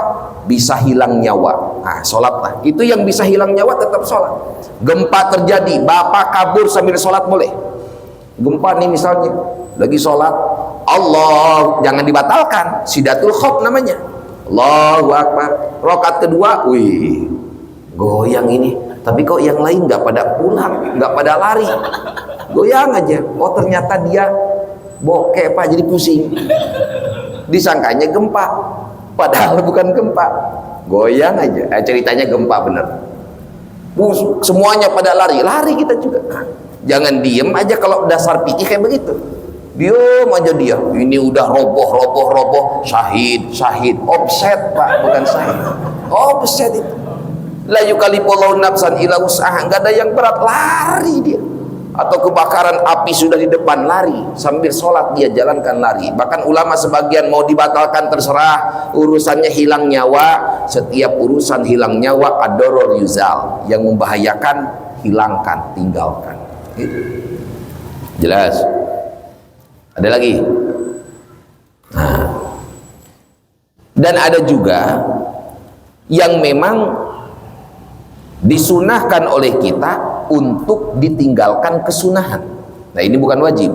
Bisa hilang nyawa. Nah, sholatlah. Itu yang bisa hilang nyawa tetap sholat. Gempa terjadi, bapak kabur sambil sholat boleh. Gempa nih misalnya, lagi sholat, Allah, jangan dibatalkan. Sidatul haub namanya. Allahu Akbar. Rakaat kedua, wih, goyang ini. Tapi kok yang lain nggak pada pulang, nggak pada lari, goyang aja. Oh ternyata dia bokeh Pak, jadi pusing. Disangkanya gempa, padahal bukan gempa. Goyang aja. Ceritanya gempa bener. Semuanya pada lari kita juga. Jangan diem aja kalau dasar pikir kayak begitu. Diam aja dia. Ini udah roboh, syahid. Offset Pak, bukan syahid. Offset itu. La yukallifullahu nafsan illa wus'aha, enggak ada yang berat, lari dia. Atau kebakaran api sudah di depan, lari. Sambil sholat dia jalankan, lari. Bahkan ulama sebagian mau dibatalkan, terserah, urusannya hilang nyawa. Setiap urusan hilang nyawa, ad-darur yuzal, yang membahayakan hilangkan, tinggalkan. Gitu. Jelas? Ada lagi? Nah. Dan ada juga yang memang disunahkan oleh kita untuk ditinggalkan kesunahan. Nah, ini bukan wajib.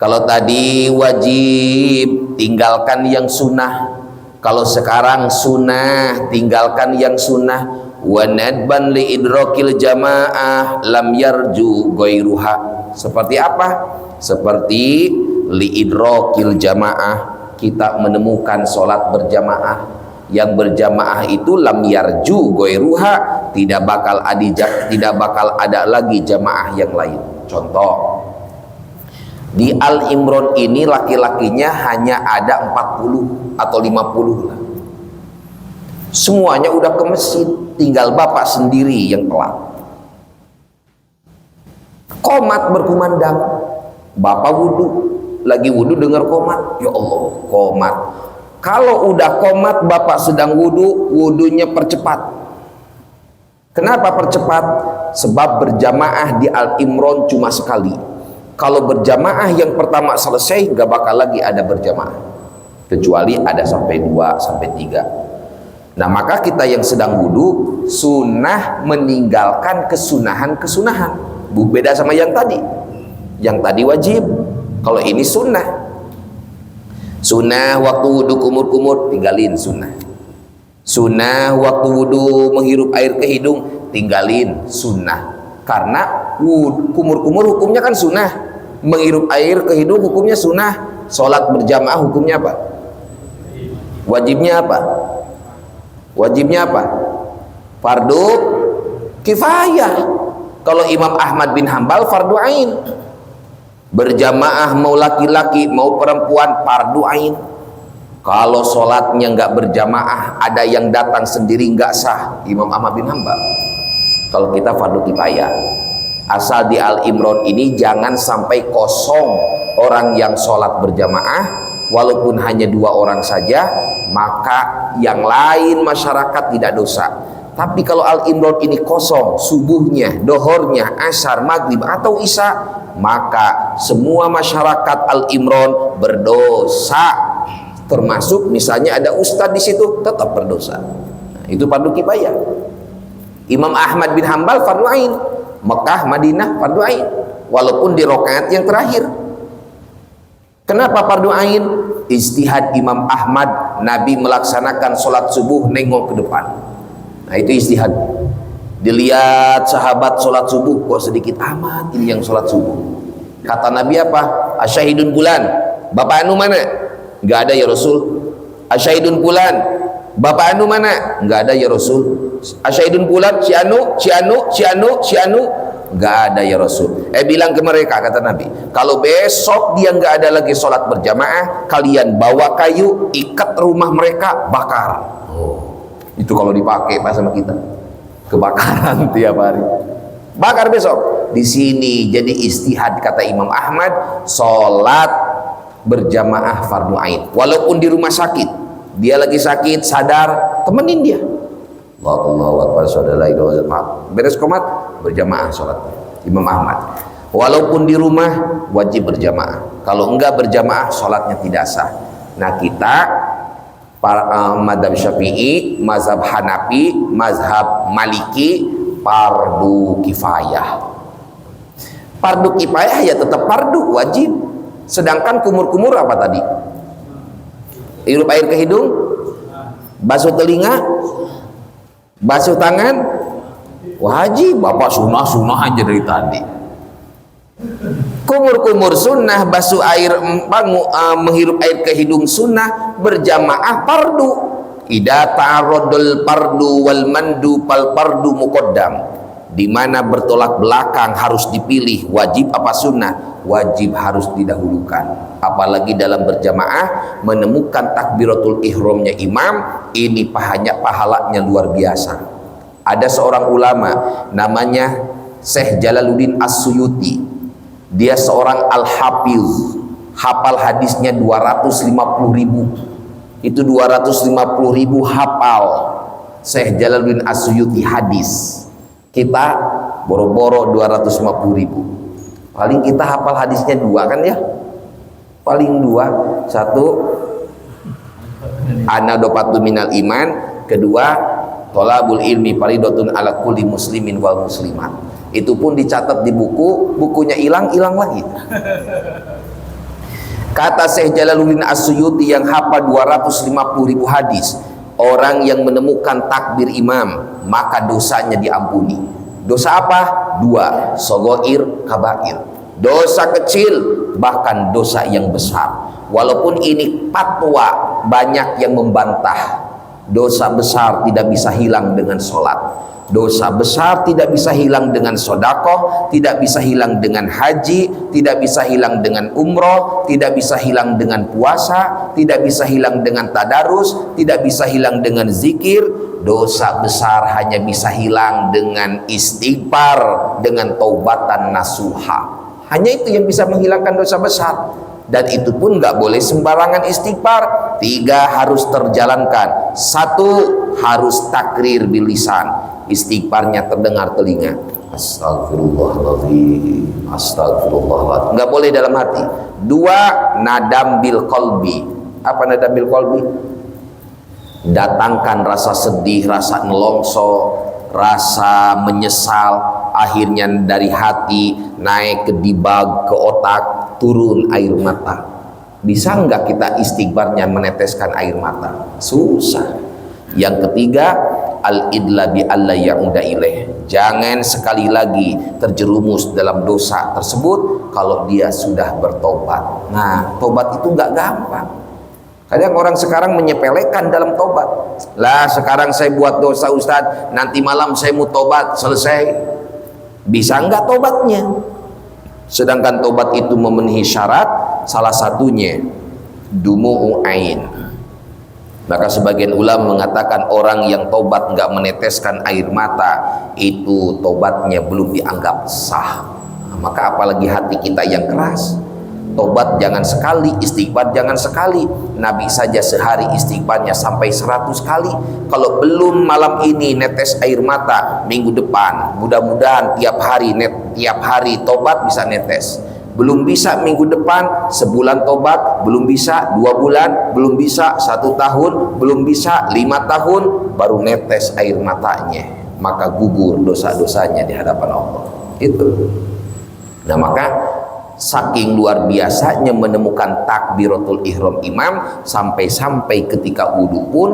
Kalau tadi wajib, tinggalkan yang sunnah. Kalau sekarang sunnah, tinggalkan yang sunnah. Wa nadban li idrakil jamaah lam yarju ghairuha. Seperti apa? Seperti li idrakil jamaah, kita menemukan sholat berjamaah. Yang berjamaah itu lam yarju ghairuha, tidak bakal ada lagi jamaah yang lain. Contoh, di Al Imron ini laki-lakinya hanya ada 40 atau 50 lah. Semuanya udah ke masjid, tinggal bapak sendiri yang telat. Qomat berkumandang, bapak wudhu, lagi wudhu dengar qomat, ya Allah, qomat. Kalau udah qomat, bapak sedang wudhu, wudhunya percepat. Kenapa percepat? Sebab berjamaah di Al Imron cuma sekali. Kalau berjamaah yang pertama selesai, gak bakal lagi ada berjamaah, kecuali ada sampai 2 sampai 3. Nah, maka kita yang sedang wudhu sunnah meninggalkan kesunahan-kesunahan. Beda sama yang tadi. Yang tadi wajib, kalau ini sunnah. Sunnah waktu wudhu kumur-kumur, tinggalin sunnah. Sunnah waktu wudhu menghirup air ke hidung, tinggalin sunnah. Karena kumur-kumur hukumnya kan sunnah, menghirup air ke hidung hukumnya sunnah. Sholat berjamaah hukumnya apa? Wajibnya apa? Wajibnya apa? Fardu kifayah. Kalau Imam Ahmad bin Hambal fardu ain. Berjamaah mau laki-laki mau perempuan fardu ain. Kalau sholatnya nggak berjamaah, ada yang datang sendiri nggak sah, Imam Ahmad bin Hambal. Kalau kita fardu kifayah, asal di Al Imron ini jangan sampai kosong orang yang sholat berjamaah, walaupun hanya 2 orang saja, maka yang lain masyarakat tidak dosa. Tapi kalau Al Imron ini kosong, subuhnya, dohornya, asar, maghrib atau isya, maka semua masyarakat Al Imron berdosa. Termasuk misalnya ada ustadz di situ, tetap berdosa. Nah, itu fardu kifayah. Imam Ahmad bin Hambal fardu ain, Mekah, Madinah fardu ain, walaupun di rakaat yang terakhir. Kenapa fardu ain? Ijtihad Imam Ahmad, Nabi melaksanakan sholat subuh nengok ke depan. Nah, itu ijtihad. Dilihat sahabat sholat subuh, kok sedikit amat ini yang sholat subuh. Kata Nabi apa? Asyahidun bulan, bapak anu mana? Nggak ada ya Rasul. Asyahidun bulan, bapak anu mana? Nggak ada ya Rasul. Asyahidun bulan, si anu, nggak ada ya Rasul. Bilang ke mereka, kata Nabi, kalau besok dia nggak ada lagi sholat berjamaah, kalian bawa kayu, ikat rumah mereka, bakar. Itu kalau dipakai pas sama kita, kebakaran tiap hari, bakar besok. Di sini jadi istihad kata Imam Ahmad, sholat berjamaah fardu ain, walaupun di rumah sakit, dia lagi sakit sadar, temenin dia. Allahu Akbar, saudara itu beres qomat berjamaah sholat Imam Ahmad. Walaupun di rumah wajib berjamaah, kalau enggak berjamaah sholatnya tidak sah. Nah, kita para mazhab Syafi'i, mazhab Hanafi, mazhab Maliki fardu kifayah. Fardu kifayah ya tetap fardu wajib. Sedangkan kumur-kumur apa tadi? Hirup air ke hidung, basuh telinga, basuh tangan, wajib. Bapak sunnah aja dari tadi. Kumur-kumur sunnah, basuh air, menghirup air ke hidung sunnah, berjamaah fardu. Idza ta'arradul fardu wal mandu fal fardu muqaddam. Di mana bertolak belakang harus dipilih, wajib apa sunnah? Wajib harus didahulukan. Apalagi dalam berjamaah menemukan takbiratul ihramnya imam, ini pahalanya luar biasa. Ada seorang ulama namanya Syekh Jalaluddin As-Suyuti. Dia seorang al-hafiz, hafal hadisnya 250.000. Itu 250.000 hafal Syekh Jalaluddin As-Suyuti hadis. Kita boro-boro 250.000. Paling kita hafal hadisnya 2 kan ya? Paling 2. 1 anadopatu minal iman, kedua tolabul ilmi faridotun ala kulli muslimin wal muslimat. Itu pun dicatat di buku, bukunya hilang lagi. Kata Syekh Jalaluddin As-Suyuti yang hafal 250.000 hadis, orang yang menemukan takbir imam maka dosanya diampuni. Dosa apa? 2, sogoir, kabair. Dosa kecil, bahkan dosa yang besar. Walaupun ini fatwa banyak yang membantah, dosa besar tidak bisa hilang dengan sholat, dosa besar tidak bisa hilang dengan sodakoh, tidak bisa hilang dengan haji, tidak bisa hilang dengan umroh, tidak bisa hilang dengan puasa, tidak bisa hilang dengan tadarus, tidak bisa hilang dengan zikir. Dosa besar hanya bisa hilang dengan istighfar, dengan taubatan nasuha. Hanya itu yang bisa menghilangkan dosa besar. Dan itu pun nggak boleh sembarangan istighfar. 3 harus terjalankan. 1 harus takrir bilisan, istighfarnya terdengar telinga. Astagfirullahaladzim, astagfirullahaladzim. Nggak boleh dalam hati. 2 nadam bil qalbi. Apa nadam bil qalbi? Datangkan rasa sedih, rasa nelongso, rasa menyesal, akhirnya dari hati naik ke dibag, ke otak, turun air mata. Bisa nggak kita istighfarnya meneteskan air mata? Susah. Yang ketiga, al-idla bi alla ya'uda ilaih. Jangan sekali lagi terjerumus dalam dosa tersebut kalau dia sudah bertobat. Nah, tobat itu nggak gampang. Kadang orang sekarang menyepelekan dalam tobat. Lah, sekarang saya buat dosa Ustadz, nanti malam saya mau tobat, selesai. Bisa nggak tobatnya? Sedangkan tobat itu memenuhi syarat, salah satunya dumu'u ain. Maka sebagian ulama mengatakan orang yang tobat nggak meneteskan air mata, itu tobatnya belum dianggap sah. Maka apalagi hati kita yang keras. Tobat jangan sekali, istighfar jangan sekali. Nabi saja sehari istighfarnya sampai 100 kali. Kalau belum malam ini netes air mata, minggu depan mudah-mudahan tiap hari tobat bisa netes. Belum bisa minggu depan, sebulan tobat belum bisa, 2 bulan belum bisa, 1 tahun belum bisa, 5 tahun baru netes air matanya, maka gugur dosa-dosanya di hadapan Allah. Itu. Nah, maka saking luar biasanya menemukan takbiratul ihram imam, sampai-sampai ketika wudhu pun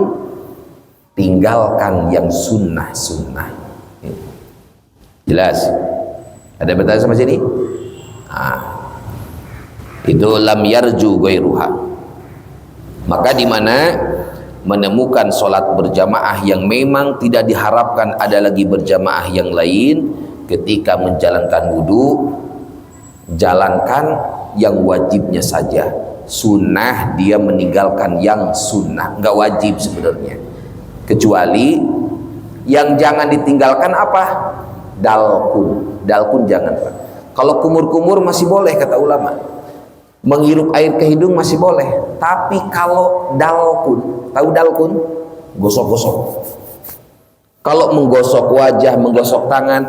tinggalkan yang sunnah-sunnah. Jelas? Ada bertanya sama sini? Itu lam yarju ghairuha. Maka di mana menemukan sholat berjamaah yang memang tidak diharapkan ada lagi berjamaah yang lain, ketika menjalankan wudhu, jalankan yang wajibnya saja. Sunnah dia meninggalkan yang sunnah, nggak wajib sebenarnya. Kecuali yang jangan ditinggalkan apa? Dalkun jangan, Pak. Kalau kumur-kumur masih boleh kata ulama, menghirup air ke hidung masih boleh. Tapi kalau dalkun, tahu dalkun? Gosok-gosok. Kalau menggosok wajah, menggosok tangan,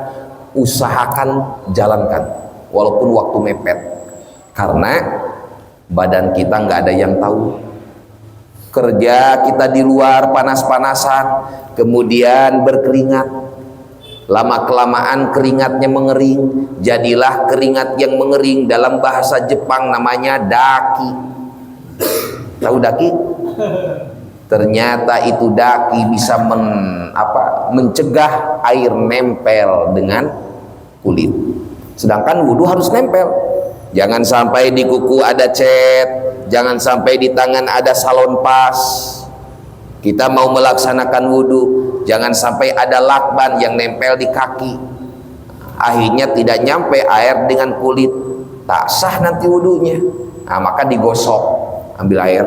usahakan jalankan walaupun waktu mepet, karena badan kita nggak ada yang tahu. Kerja kita di luar panas-panasan, kemudian berkeringat, lama-kelamaan keringatnya mengering, jadilah keringat yang mengering dalam bahasa Jepang namanya daki. Tahu daki? Ternyata itu daki bisa mencegah air nempel dengan kulit. Sedangkan wudhu harus nempel. Jangan sampai di kuku ada cat, jangan sampai di tangan ada salon pas. Kita mau melaksanakan wudhu, jangan sampai ada lakban yang nempel di kaki. Akhirnya tidak nyampe air dengan kulit, tak sah nanti wudhunya. Nah, maka digosok, ambil air.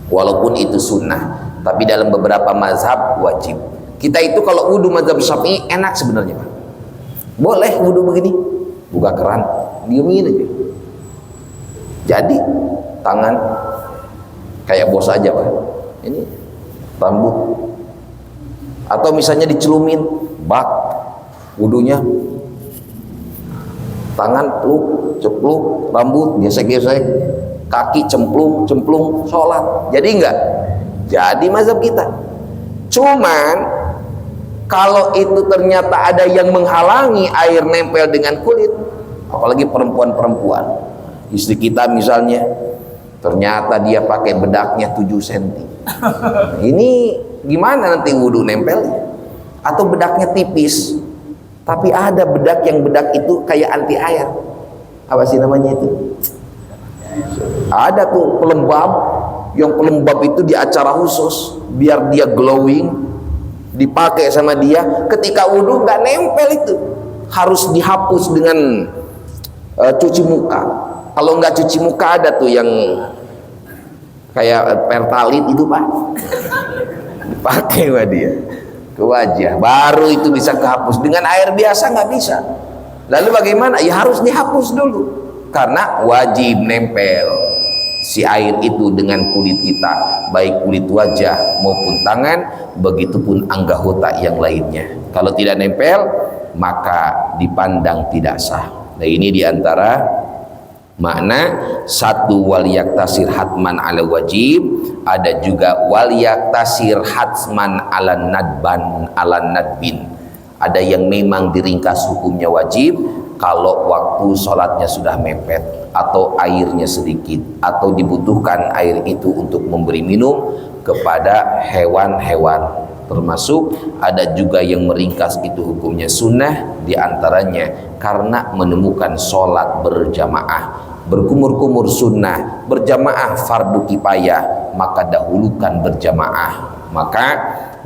Walaupun itu sunnah, tapi dalam beberapa mazhab wajib. Kita itu kalau wudhu mazhab Syafi'i enak sebenarnya Pak. Boleh wudhu begini, buka keran, diemin aja. Jadi tangan kayak bos aja Pak. Ini rambut. Atau misalnya dicelumin bak wudhunya, tangan peluk, cepluk, rambut gesek-gesek, kaki cemplung, sholat. Jadi enggak? Jadi mazhab kita. Cuman kalau itu ternyata ada yang menghalangi air nempel dengan kulit, apalagi perempuan-perempuan, istri kita misalnya, ternyata dia pakai bedaknya 7 cm. Ini gimana nanti wudhu nempelnya? Atau bedaknya tipis, tapi ada bedak yang bedak itu kayak anti air. Apa sih namanya itu? Ada tuh pelembab, yang pelembab itu di acara khusus biar dia glowing, dipakai sama dia. Ketika wudhu nggak nempel, itu harus dihapus dengan cuci muka. Kalau nggak cuci muka ada tuh yang kayak pertalite itu Pak, dipakai sama dia ke wajah, baru itu bisa kehapus. Dengan air biasa nggak bisa. Lalu bagaimana? Ya harus dihapus dulu, karena wajib nempel si air itu dengan kulit kita, baik kulit wajah maupun tangan, begitupun anggota yang lainnya. Kalau tidak nempel, maka dipandang tidak sah. Nah, ini diantara makna satu, wal yaktasir hatman ala wajib. Ada juga wal yaktasir hatman ala nadbin. Ada yang memang diringkas hukumnya wajib kalau waktu sholatnya sudah mepet, atau airnya sedikit, atau dibutuhkan air itu untuk memberi minum kepada hewan-hewan. Termasuk ada juga yang meringkas itu hukumnya sunnah, diantaranya karena menemukan sholat berjamaah. Berkumur-kumur sunnah, berjamaah fardu kifayah, maka dahulukan berjamaah. Maka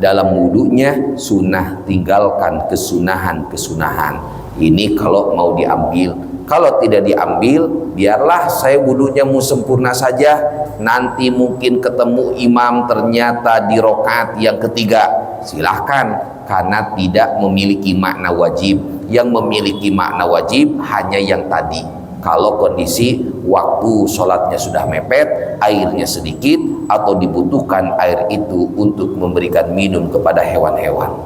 dalam wudunya sunnah, tinggalkan kesunahan-kesunahan. Ini kalau mau diambil. Kalau tidak diambil, biarlah saya wudunya mau sempurna saja. Nanti mungkin ketemu imam ternyata di rokaat yang ketiga, silahkan, karena tidak memiliki makna wajib. Yang memiliki makna wajib hanya yang tadi. Kalau kondisi waktu sholatnya sudah mepet, airnya sedikit, atau dibutuhkan air itu untuk memberikan minum kepada hewan-hewan.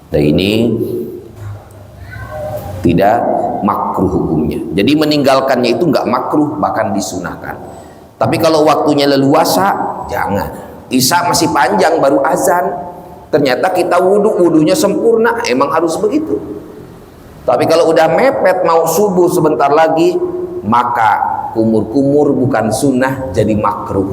Nah, ini tidak makruh hukumnya. Jadi meninggalkannya itu nggak makruh, bahkan disunahkan. Tapi kalau waktunya leluasa, jangan. Isya masih panjang baru azan, ternyata kita wudhunya sempurna, emang harus begitu. Tapi kalau udah mepet mau subuh sebentar lagi, maka kumur-kumur bukan sunnah jadi makruh.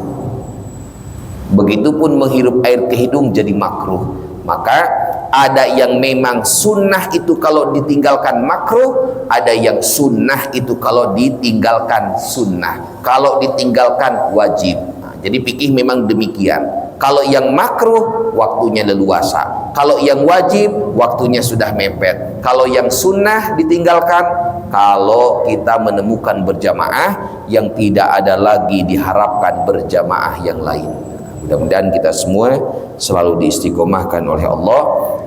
Begitupun menghirup air ke hidung jadi makruh. Maka ada yang memang sunnah itu kalau ditinggalkan makruh, ada yang sunnah itu kalau ditinggalkan sunnah, kalau ditinggalkan wajib. Nah, jadi fikih memang demikian. Kalau yang makruh waktunya leluasa, kalau yang wajib waktunya sudah mepet. Kalau yang sunnah ditinggalkan kalau kita menemukan berjamaah yang tidak ada lagi diharapkan berjamaah yang lain. Mudah-mudahan kita semua selalu diistiqomahkan oleh Allah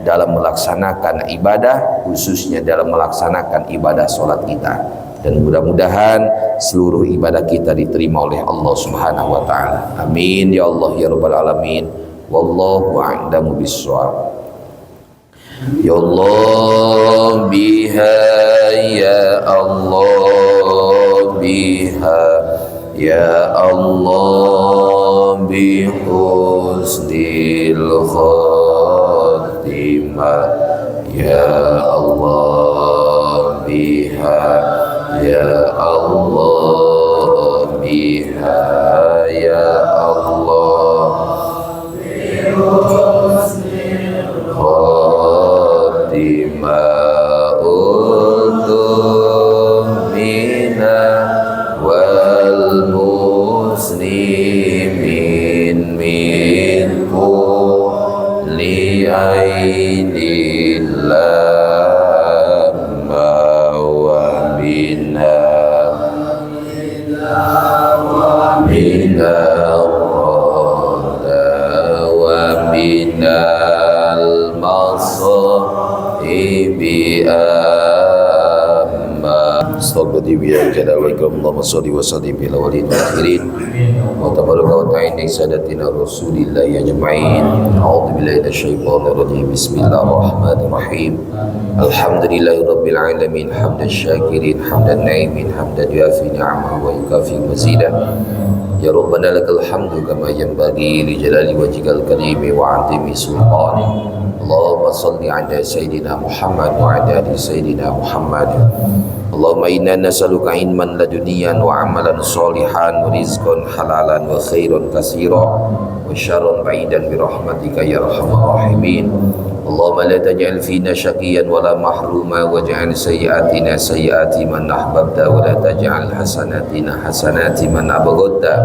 dalam melaksanakan ibadah, khususnya dalam melaksanakan ibadah sholat kita. Dan mudah-mudahan seluruh ibadah kita diterima oleh Allah Subhanahu wa taala. Amin ya Allah ya rabbal alamin. Wallahu a'lamu bissawab. Ya Allah biha ya Allah biha ya Allah bi husnil khatimah ya Allah biha ya Allah biha ya Allah bi husnil khatimah untuk mina wal muslimin min kulli ainin lamma wa minna wa minna wa minna Astagfirullah ya jalal wa ikram Allahumma salli wa sallim bil awwalin wal akhirin wa tabaraka wa ta'ala sadatina rasulillah ajma'in. A'udzu billahi minasyaitonir rajim. Bismillahirrahmanirrahim. Alhamdulillahi rabbil alamin hamdan syakirin hamdan na'imin hamdan yuafi ni'amahu wa yukafi mazidah. Ya Rabbana lakal hamdu kama yanbaghi li jalali wajhikal karimi wa 'azimi sultanik. Allahumma salli ala sayyidina Muhammad wa ala ali sayyidina Muhammad. Allahumma inna nas'aluka ilman laduniyan wa amalan sholihan wa rizqan halalan wa khairan katsira wa syarran ba'idan bi rahmatika ya arhamar rahimin. Allahumma la taj'al fina syaqiyan wa la mahruma waj'al sayyi'atina sayyi'ati man ahbabta wa la taj'al hasanatina hasanati man abghadta.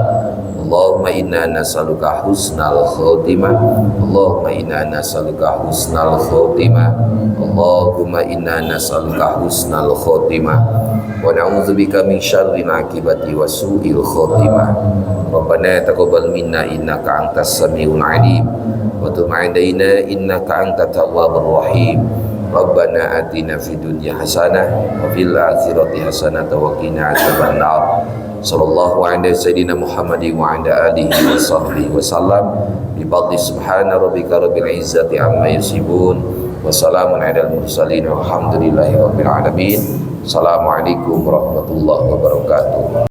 Allahumma inna nas'aluka husnal khotimah. Allahumma inna nas'aluka husnal khotimah. Allahumma inna nas'aluka husnal khotimah wa na'udzubika min syarril akibati wa su'il khotimah. Rabbana taqabbal minna innaka antas samiul alim wa tub 'alaina innaka antat tawwabur rahim. Rabbana atina fid dunya hasanah wa fil akhirati hasanah wa qina adzabannar. Sallallahu ala sayyidina Muhammadin wa ala alihi wa sahbihi wa sallam. Bi fadli subhana rabbika rabbil izzati amma yasifun wa salamun alal mursalin walhamdulillahi rabbil alamin. Assalamualaikum warahmatullahi wabarakatuh.